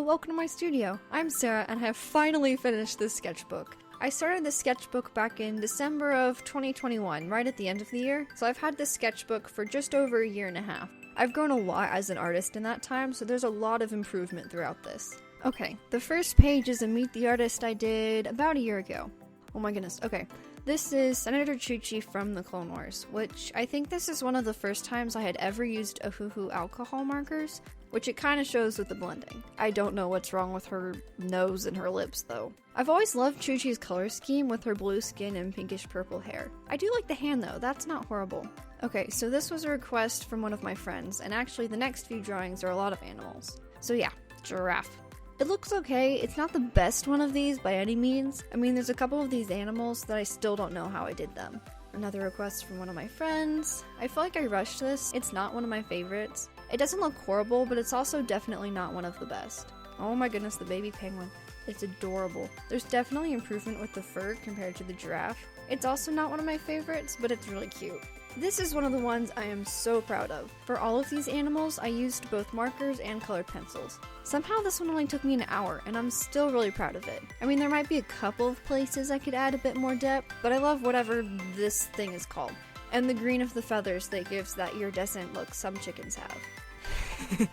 welcome to my studio. I'm Sarah and I have finally finished this sketchbook. I started this sketchbook back in December of 2021, right at the end of the year, so I've had this sketchbook for just over a year and a half. I've grown a lot as an artist in that time, so there's a lot of improvement throughout this. Okay, the first page is a Meet the Artist I did about a year ago. Oh my goodness, okay. This is Senator Chuchi from the Clone Wars, which I think this is one of the first times I had ever used Ohuhu alcohol markers, which it kind of shows with the blending. I don't know what's wrong with her nose and her lips, though. I've always loved Chuchi's color scheme with her blue skin and pinkish purple hair. I do like the hand, though. That's not horrible. Okay, so this was a request from one of my friends, and actually the next few drawings are a lot of animals. So yeah, giraffe. It looks okay. It's not the best one of these by any means. I mean, there's a couple of these animals that I still don't know how I did them. Another request from one of my friends. I feel like I rushed this. It's not one of my favorites. It doesn't look horrible, but it's also definitely not one of the best. Oh my goodness, the baby penguin. It's adorable. There's definitely improvement with the fur compared to the giraffe. It's also not one of my favorites, but it's really cute. This is one of the ones I am so proud of. For all of these animals, I used both markers and colored pencils. Somehow this one only took me an hour, and I'm still really proud of it. I mean, there might be a couple of places I could add a bit more depth, but I love whatever this thing is called. And the green of the feathers that gives that iridescent look some chickens have.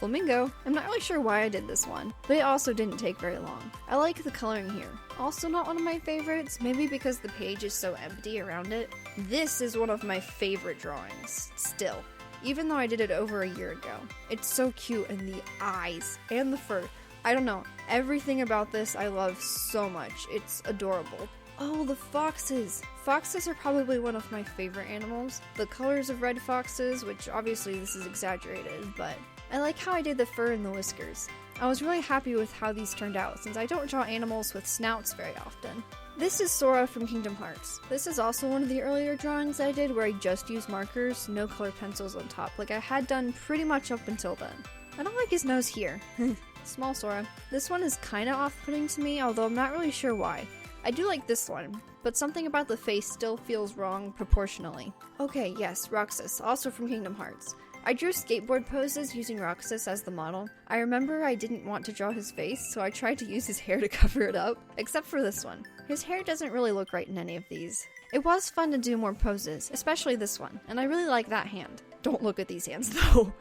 Flamingo. I'm not really sure why I did this one, but it also didn't take very long. I like the coloring here. Also not one of my favorites, maybe because the page is so empty around it. This is one of my favorite drawings, still, even though I did it over a year ago. It's so cute, and the eyes, and the fur. I don't know, everything about this I love so much. It's adorable. Oh, the foxes! Foxes are probably one of my favorite animals. The colors of red foxes, which obviously this is exaggerated, but I like how I did the fur and the whiskers. I was really happy with how these turned out, since I don't draw animals with snouts very often. This is Sora from Kingdom Hearts. This is also one of the earlier drawings I did where I just used markers, no colored pencils on top, like I had done pretty much up until then. I don't like his nose here. Small Sora. This one is kinda off-putting to me, although I'm not really sure why. I do like this one, but something about the face still feels wrong proportionally. Okay, yes, Roxas, also from Kingdom Hearts. I drew skateboard poses using Roxas as the model. I remember I didn't want to draw his face, so I tried to use his hair to cover it up, except for this one. His hair doesn't really look right in any of these. It was fun to do more poses, especially this one, and I really like that hand. Don't look at these hands though.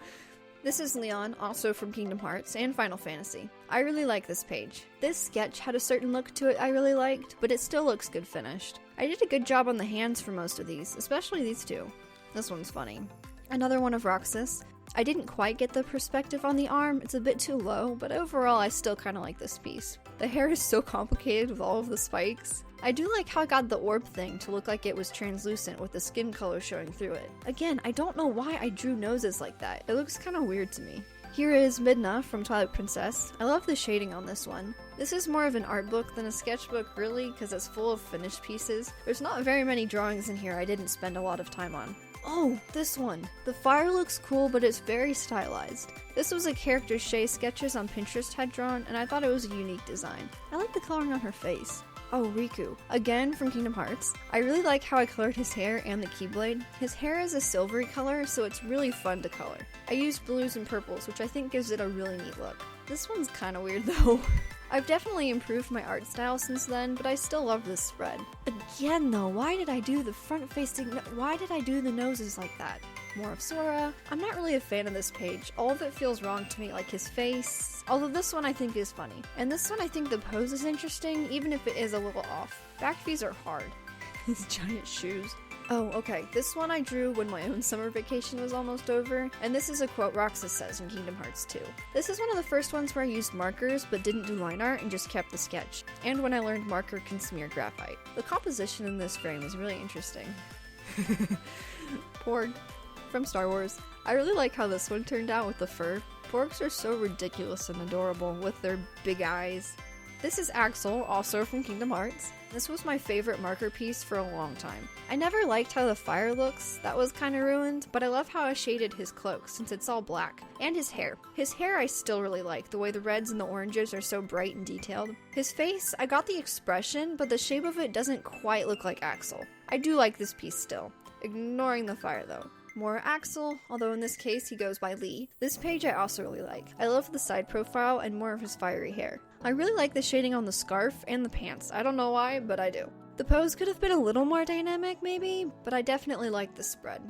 This is Leon, also from Kingdom Hearts and Final Fantasy. I really like this page. This sketch had a certain look to it I really liked, but it still looks good finished. I did a good job on the hands for most of these, especially these two. This one's funny. Another one of Roxas. I didn't quite get the perspective on the arm, it's a bit too low, but overall I still kinda like this piece. The hair is so complicated with all of the spikes. I do like how I got the orb thing to look like it was translucent with the skin color showing through it. Again, I don't know why I drew noses like that. It looks kinda weird to me. Here is Midna from Twilight Princess. I love the shading on this one. This is more of an art book than a sketchbook really, because it's full of finished pieces. There's not very many drawings in here I didn't spend a lot of time on. Oh, this one. The fire looks cool, but it's very stylized. This was a character Shay Sketches on Pinterest had drawn, and I thought it was a unique design. I like the coloring on her face. Oh, Riku. Again, from Kingdom Hearts. I really like how I colored his hair and the Keyblade. His hair is a silvery color, so it's really fun to color. I used blues and purples, which I think gives it a really neat look. This one's kinda weird though. I've definitely improved my art style since then, but I still love this spread. Again though, why did I do the front-facing, why did I do the noses like that? More of Sora. I'm not really a fan of this page. All of it feels wrong to me, like his face. Although this one I think is funny. And this one I think the pose is interesting, even if it is a little off. Back views are hard. His giant shoes. Oh, okay, this one I drew when my own summer vacation was almost over, and this is a quote Roxas says in Kingdom Hearts 2. This is one of the first ones where I used markers but didn't do line art and just kept the sketch, and when I learned marker can smear graphite. The composition in this frame is really interesting. Porg from Star Wars. I really like how this one turned out with the fur. Porgs are so ridiculous and adorable with their big eyes. This is Axel, also from Kingdom Hearts. This was my favorite marker piece for a long time. I never liked how the fire looks, that was kinda ruined, but I love how I shaded his cloak since it's all black. And his hair. His hair I still really like, the way the reds and the oranges are so bright and detailed. His face, I got the expression, but the shape of it doesn't quite look like Axel. I do like this piece still. Ignoring the fire though. more Axel, although in this case he goes by Lee. This page I also really like. I love the side profile and more of his fiery hair. I really like the shading on the scarf and the pants. I don't know why, but I do. The pose could have been a little more dynamic maybe, but I definitely like the spread.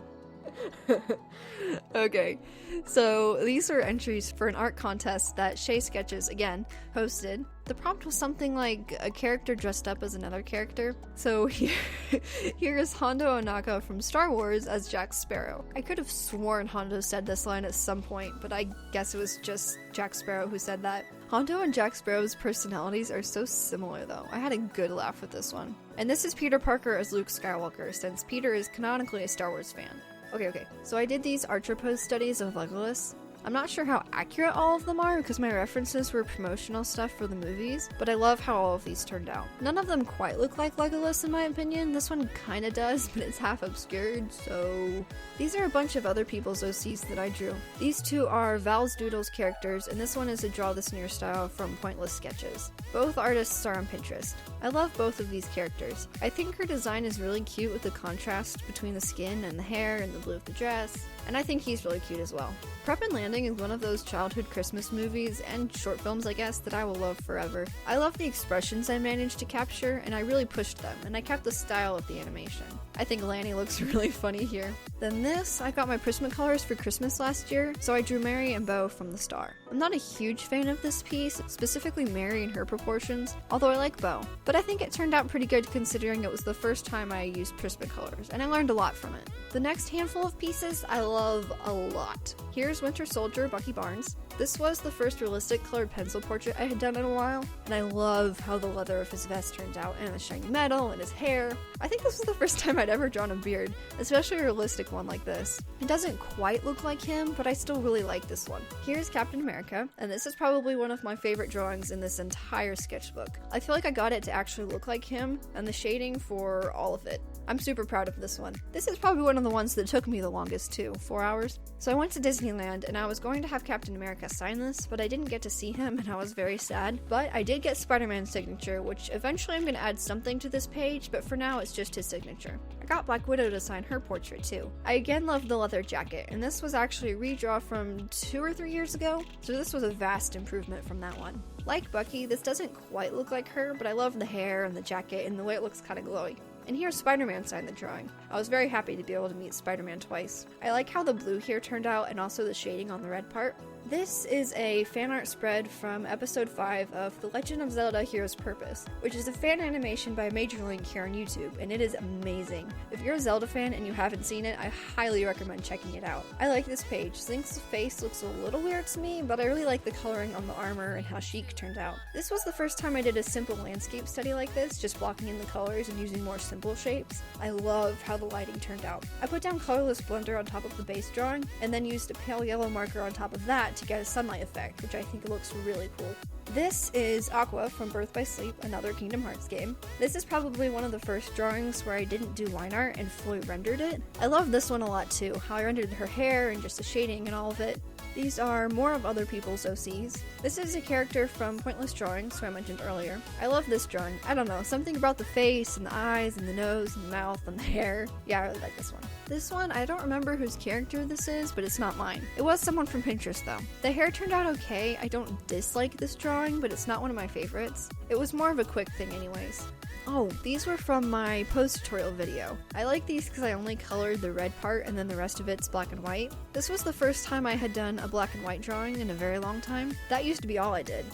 Okay, so these are entries for an art contest that Shay Sketches, again, hosted. The prompt was something like a character dressed up as another character. So here is Hondo Ohnaka from Star Wars as Jack Sparrow. I could have sworn Hondo said this line at some point, but I guess it was just Jack Sparrow who said that. Hondo and Jack Sparrow's personalities are so similar though. I had a good laugh with this one. And this is Peter Parker as Luke Skywalker, since Peter is canonically a Star Wars fan. Okay, so I did these Archer Pose studies of Legolas. I'm not sure how accurate all of them are because my references were promotional stuff for the movies, but I love how all of these turned out. None of them quite look like Legolas in my opinion. This one kinda does, but it's half obscured, so... These are a bunch of other people's OCs that I drew. These two are Val's Doodles characters, and this one is a Draw This Near style from Pointless Sketches. Both artists are on Pinterest. I love both of these characters. I think her design is really cute with the contrast between the skin and the hair and the blue of the dress, and I think he's really cute as well. Prep and Landing is one of those childhood Christmas movies and short films, I guess, that I will love forever. I love the expressions I managed to capture, and I really pushed them, and I kept the style of the animation. I think Lanny looks really funny here. Then this, I got my Prismacolors for Christmas last year, so I drew Mary and Beau from the star. I'm not a huge fan of this piece, specifically Mary and her proportions, although I like Beau, but I think it turned out pretty good considering it was the first time I used Prismacolors, and I learned a lot from it. The next handful of pieces I love a lot. Here's Winter Soldier, Bucky Barnes. This was the first realistic colored pencil portrait I had done in a while, and I love how the leather of his vest turns out, and the shiny metal, and his hair. I think this was the first time I'd ever drawn a beard, especially a realistic one like this. It doesn't quite look like him, but I still really like this one. Here's Captain America, and this is probably one of my favorite drawings in this entire sketchbook. I feel like I got it to actually look like him, and the shading for all of it. I'm super proud of this one. This is probably one of the ones that took me the longest too, 4 hours. So I went to Disneyland, and I was going to have Captain America sign this, but I didn't get to see him, and I was very sad. But I did get Spider-Man's signature, which eventually I'm going to add something to this page, but for now it's just his signature. I got Black Widow to sign her portrait too. I again love the leather jacket, and this was actually a redraw from 2 or 3 years ago, so this was a vast improvement from that one. Like Bucky, this doesn't quite look like her, but I love the hair and the jacket and the way it looks kind of glowy. And here Spider-Man signed the drawing. I was very happy to be able to meet Spider-Man twice. I like how the blue here turned out and also the shading on the red part. This is a fan art spread from episode 5 of The Legend of Zelda Hero's Purpose, which is a fan animation by Major Link here on YouTube, and it is amazing. If you're a Zelda fan and you haven't seen it, I highly recommend checking it out. I like this page. Link's face looks a little weird to me, but I really like the coloring on the armor and how chic turned out. This was the first time I did a simple landscape study like this, just blocking in the colors and using more simple shapes. I love how the lighting turned out. I put down colorless blender on top of the base drawing, and then used a pale yellow marker on top of that to get a sunlight effect, which I think looks really cool. This is Aqua from Birth by Sleep, another Kingdom Hearts game. This is probably one of the first drawings where I didn't do line art and fully rendered it. I love this one a lot too, how I rendered her hair and just the shading and all of it. These are more of other people's OCs. This is a character from Pointless Drawings, who I mentioned earlier. I love this drawing. I don't know, something about the face and the eyes and the nose and the mouth and the hair. Yeah, I really like this one. This one, I don't remember whose character this is, but it's not mine. It was someone from Pinterest though. The hair turned out okay. I don't dislike this drawing, but it's not one of my favorites. It was more of a quick thing anyways. Oh, these were from my pose tutorial video. I like these because I only colored the red part and then the rest of it's black and white. This was the first time I had done a black and white drawing in a very long time. That used to be all I did.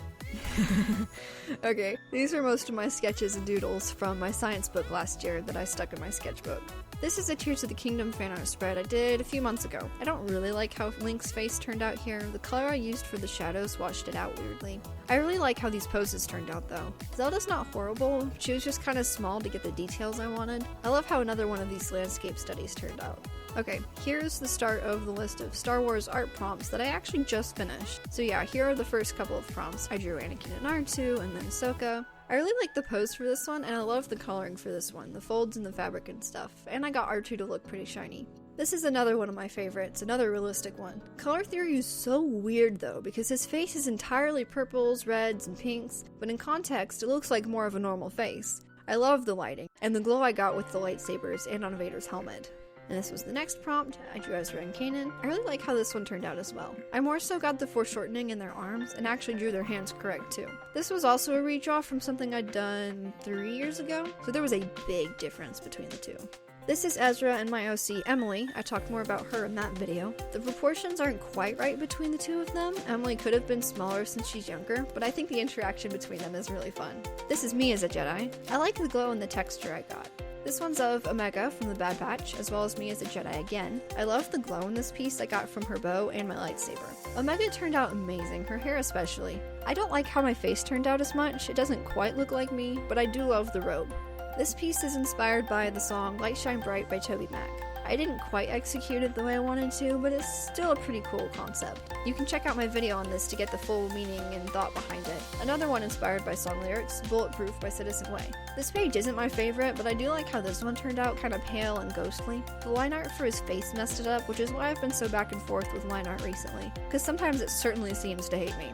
Okay, these are most of my sketches and doodles from my science book last year that I stuck in my sketchbook. This is a Tears of the Kingdom fan art spread I did a few months ago. I don't really like how Link's face turned out here. The color I used for the shadows washed it out weirdly. I really like how these poses turned out though. Zelda's not horrible, she was just kind of small to get the details I wanted. I love how another one of these landscape studies turned out. Okay, here's the start of the list of Star Wars art prompts that I actually just finished. So yeah, here are the first couple of prompts. I drew Anakin and R2 and then Ahsoka. I really like the pose for this one, and I love the coloring for this one, the folds and the fabric and stuff, and I got R2 to look pretty shiny. This is another one of my favorites, another realistic one. Color theory is so weird though, because his face is entirely purples, reds, and pinks, but in context it looks like more of a normal face. I love the lighting, and the glow I got with the lightsabers and on Vader's helmet. And this was the next prompt. I drew Ezra and Kanan. I really like how this one turned out as well. I more so got the foreshortening in their arms and actually drew their hands correct too. This was also a redraw from something I'd done 3 years ago, so there was a big difference between the two. This is Ezra and my OC, Emily. I talked more about her in that video. The proportions aren't quite right between the two of them. Emily could have been smaller since she's younger, but I think the interaction between them is really fun. This is me as a Jedi. I like the glow and the texture I got. This one's of Omega from the Bad Batch, as well as me as a Jedi again. I love the glow in this piece I got from her bow and my lightsaber. Omega turned out amazing, her hair especially. I don't like how my face turned out as much. It doesn't quite look like me, but I do love the robe. This piece is inspired by the song Light Shine Bright by TobyMac. I didn't quite execute it the way I wanted to, but it's still a pretty cool concept. You can check out my video on this to get the full meaning and thought behind it. Another one inspired by song lyrics, Bulletproof by Citizen Way. This page isn't my favorite, but I do like how this one turned out kind of pale and ghostly. The line art for his face messed it up, which is why I've been so back and forth with line art recently, because sometimes it certainly seems to hate me.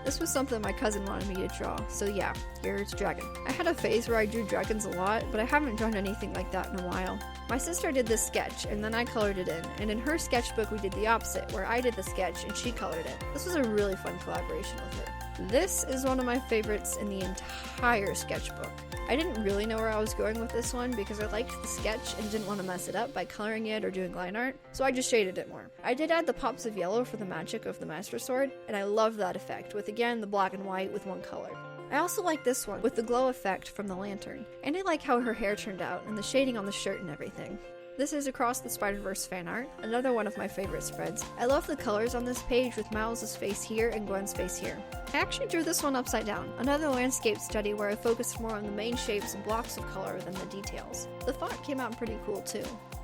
This was something my cousin wanted me to draw, so yeah, here's Dragon. I had a phase where I drew dragons a lot, but I haven't drawn anything like that in a while. My sister did this sketch, and then I colored it in, and in her sketchbook we did the opposite, where I did the sketch and she colored it. This was a really fun collaboration with her. This is one of my favorites in the entire sketchbook. I didn't really know where I was going with this one because I liked the sketch and didn't want to mess it up by coloring it or doing line art, so I just shaded it more. I did add the pops of yellow for the magic of the Master Sword, and I love that effect, with again the black and white with one color. I also like this one, with the glow effect from the lantern, and I like how her hair turned out and the shading on the shirt and everything. This is Across the Spider-Verse fan art, another one of my favorite spreads. I love the colors on this page with Miles' face here and Gwen's face here. I actually drew this one upside down, another landscape study where I focused more on the main shapes and blocks of color than the details. The font came out pretty cool too.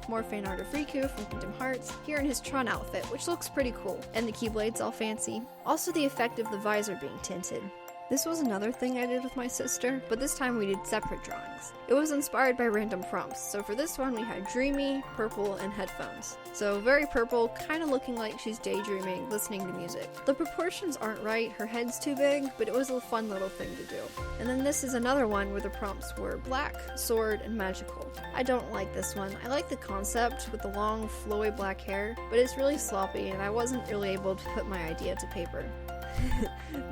More fan art of Riku from Kingdom Hearts, here in his Tron outfit, which looks pretty cool, and the Keyblades all fancy. Also the effect of the visor being tinted. This was another thing I did with my sister, but this time we did separate drawings. It was inspired by random prompts, so for this one we had dreamy, purple, and headphones. So very purple, kinda looking like she's daydreaming, listening to music. The proportions aren't right, her head's too big, but it was a fun little thing to do. And then this is another one where the prompts were black, sword, and magical. I don't like this one. I like the concept with the long, flowy black hair, but it's really sloppy and I wasn't really able to put my idea to paper.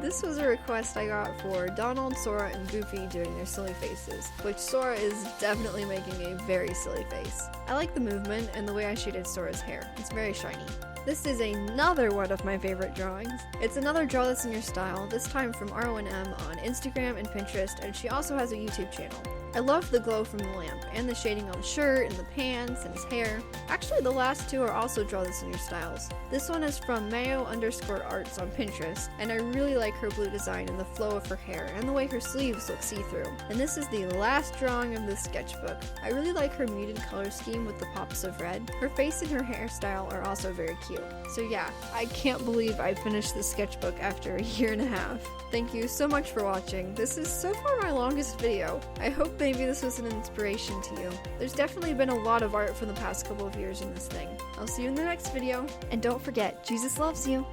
This was a request I got for Donald, Sora, and Goofy doing their silly faces, which Sora is definitely making a very silly face. I like the movement and the way I shaded Sora's hair. It's very shiny. This is another one of my favorite drawings. It's another Draw This in Your Style, this time from R1M on Instagram and Pinterest, and she also has a YouTube channel. I love the glow from the lamp, and the shading on the shirt, and the pants, and his hair. Actually, the last two are also Draw This in Your Styles. This one is from Mayo_arts on Pinterest, and I really like her blue design and the flow of her hair, and the way her sleeves look see-through. And this is the last drawing of this sketchbook. I really like her muted color scheme with the pops of red. Her face and her hairstyle are also very cute. So yeah, I can't believe I finished this sketchbook after a year and a half. Thank you so much for watching. This is so far my longest video. I hope maybe this was an inspiration to you. There's definitely been a lot of art from the past couple of years in this thing. I'll see you in the next video, and don't forget, Jesus loves you!